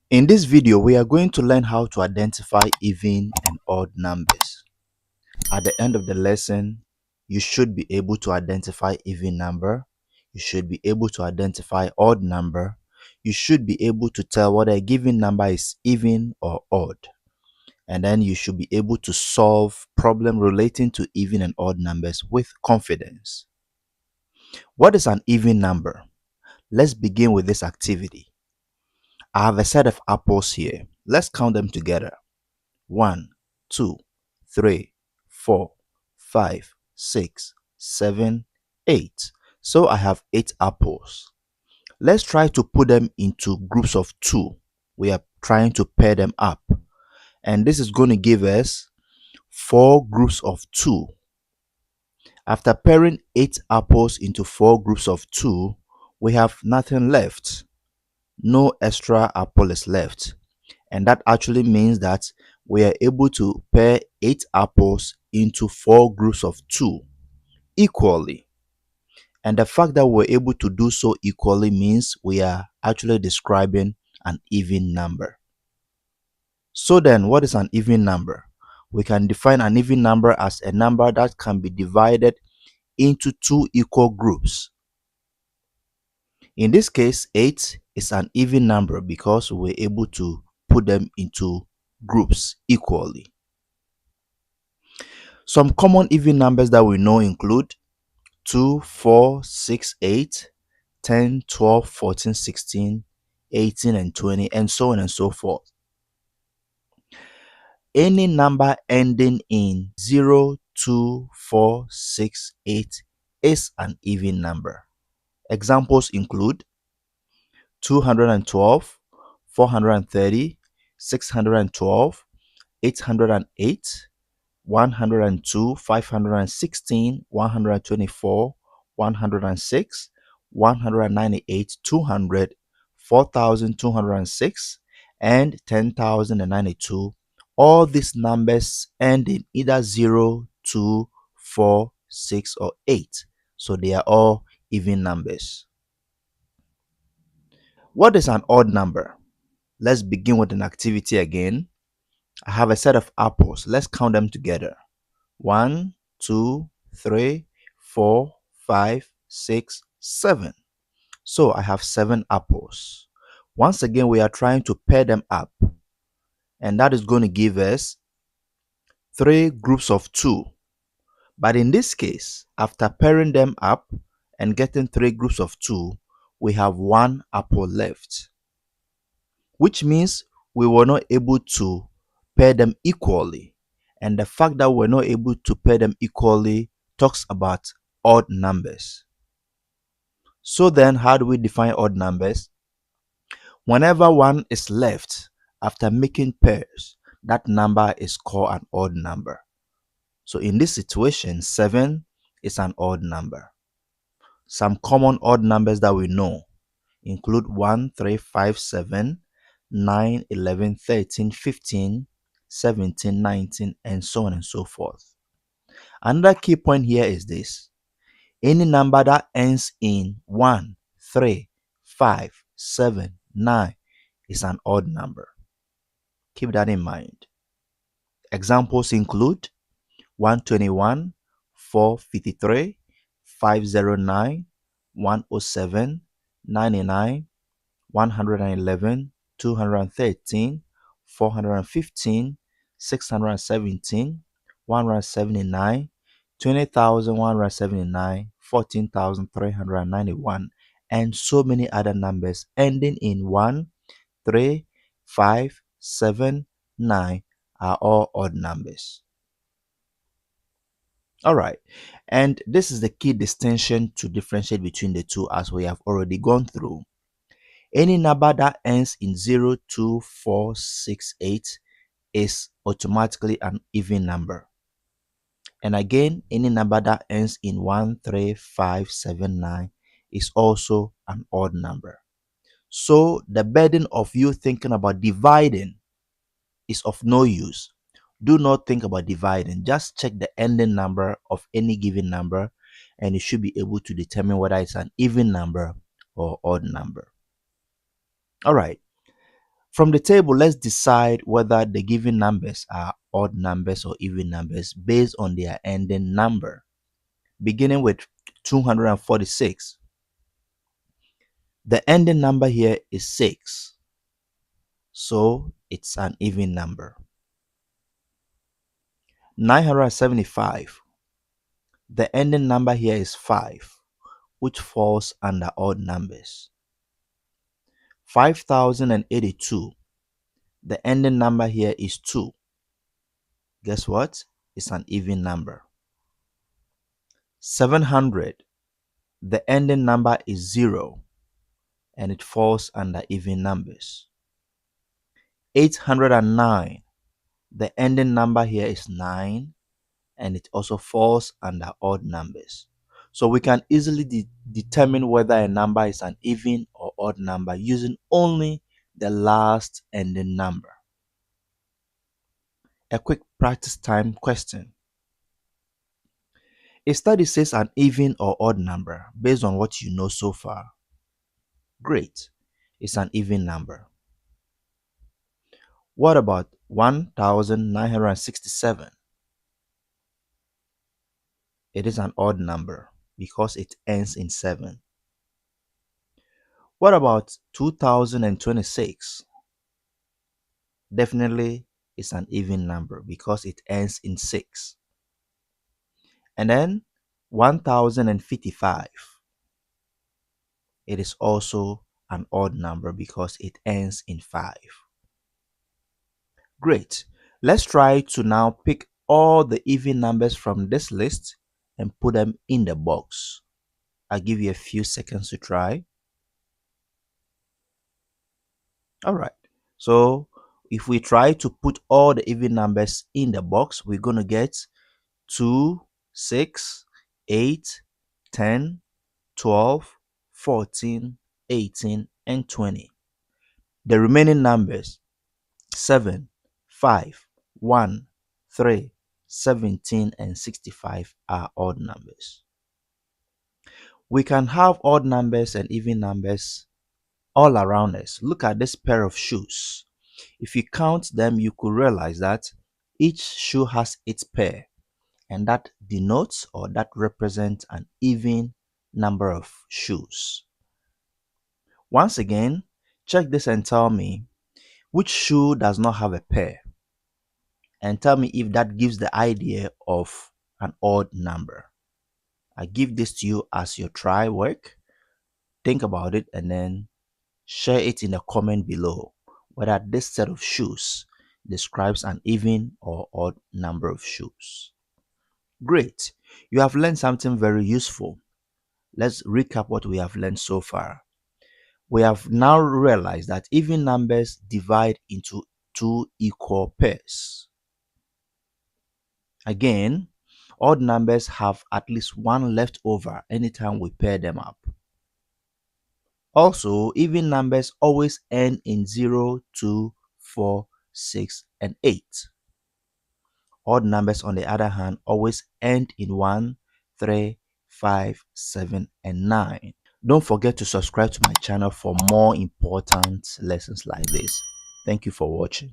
In this video, we are going to learn how to identify even and odd numbers. At the end of the lesson, you should be able to identify even number. You should be able to identify odd number. You should be able to tell whether a given number is even or odd. And then you should be able to solve problem relating to even and odd numbers with confidence. What is an even number? Let's begin with this activity. I have a set of apples here. Let's count them together. 1, 2, 3, 4, 5, 6, 7, 8. So I have 8 apples. Let's try to put them into groups of 2. We are trying to pair them up. And this is going to give us 4 groups of 2. After pairing 8 apples into 4 groups of 2, we have nothing left. No extra apple is left. And that actually means that we are able to pair 8 apples into 4 groups of 2 equally. And the fact that we're able to do so equally means we are actually describing an even number. So then, what is an even number? We can define an even number as a number that can be divided into 2 equal groups. In this case, 8 is an even number because we're able to put them into groups equally. Some common even numbers that we know include 2, 4, 6, 8, 10, 12, 14, 16, 18, and 20, and so on and so forth. Any number ending in 0, 2, 4, 6, 8 is an even number. Examples include 212, 430, 612, 808, 102, 516, 124, 106, 198, 200, 4,206, and 10,092. All these numbers end in either 0, 2, 4, 6, or 8. So they are all even numbers. What is an odd number? Let's begin with an activity again. I have a set of apples. Let's count them together. 1, 2, 3, 4, 5, 6, 7. So I have 7 apples. Once again, we are trying to pair them up. And that is going to give us 3 groups of 2. But in this case, after pairing them up and getting 3 groups of 2, we have 1 apple left. Which means we were not able to pair them equally. And the fact that we're not able to pair them equally talks about odd numbers. So then, how do we define odd numbers? Whenever one is left after making pairs, that number is called an odd number. So in this situation, 7 is an odd number. Some common odd numbers that we know include 1, 3, 5, 7, 9, 11, 13, 15, 17, 19, and so on and so forth. Another key point here is this. Any number that ends in 1, 3, 5, 7, 9 is an odd number. Keep that in mind. Examples include 121, 453, 509, 107, 99, 111, 213, 415, 617, 179, 20,179, 14,391, and so many other numbers ending in 1, 3, 5, 7, 9 are all odd numbers. Alright, and this is the key distinction to differentiate between the two, as we have already gone through. Any number that ends in 0, 2, 4, 6, 8 is automatically an even number. And again, any number that ends in 1, 3, 5, 7, 9 is also an odd number. So the burden of you thinking about dividing is of no use. Do not think about dividing. Just check the ending number of any given number and you should be able to determine whether it's an even number or odd number. All right. From the table, let's decide whether the given numbers are odd numbers or even numbers based on their ending number. Beginning with 246, the ending number here is 6, so it's an even number. 975, the ending number here is 5, which falls under odd numbers. 5082, the ending number here is 2. Guess what? It's an even number. 700, the ending number is 0 and it falls under even numbers. 809, the ending number here is 9 and it also falls under odd numbers. So we can easily determine whether a number is an even or odd number using only the last ending number. A quick practice time question. A study says an even or odd number based on what you know so far. Great, it's an even number. What about 1967? It is an odd number because it ends in 7. What about 2026? Definitely it's an even number because it ends in 6. And then 1055. It is also an odd number because it ends in 5. Great. Let's try to now pick all the even numbers from this list and put them in the box. I'll give you a few seconds to try. All right. So if we try to put all the even numbers in the box, we're going to get 2, 6, 8, 10, 12, 14, 18, and 20. The remaining numbers 7, 5, 1, 3, 17, and 65 are odd numbers. We can have odd numbers and even numbers all around us. Look at this pair of shoes. If you count them, you could realize that each shoe has its pair, and that denotes or that represents an even number of shoes. Once again, check this and tell me which shoe does not have a pair, and tell me if that gives the idea of an odd number. I give this to you as your try work. Think about it and then share it in the comment below whether this set of shoes describes an even or odd number of shoes. Great. You have learned something very useful. Let's recap what we have learned so far. We have now realized that even numbers divide into two equal pairs. Again, odd numbers have at least one left over anytime we pair them up. Also, even numbers always end in 0, 2, 4, 6, and 8. Odd numbers, on the other hand, always end in 1, 3, 5, 7, and 9. Don't forget to subscribe to my channel for more important lessons like this. Thank you for watching.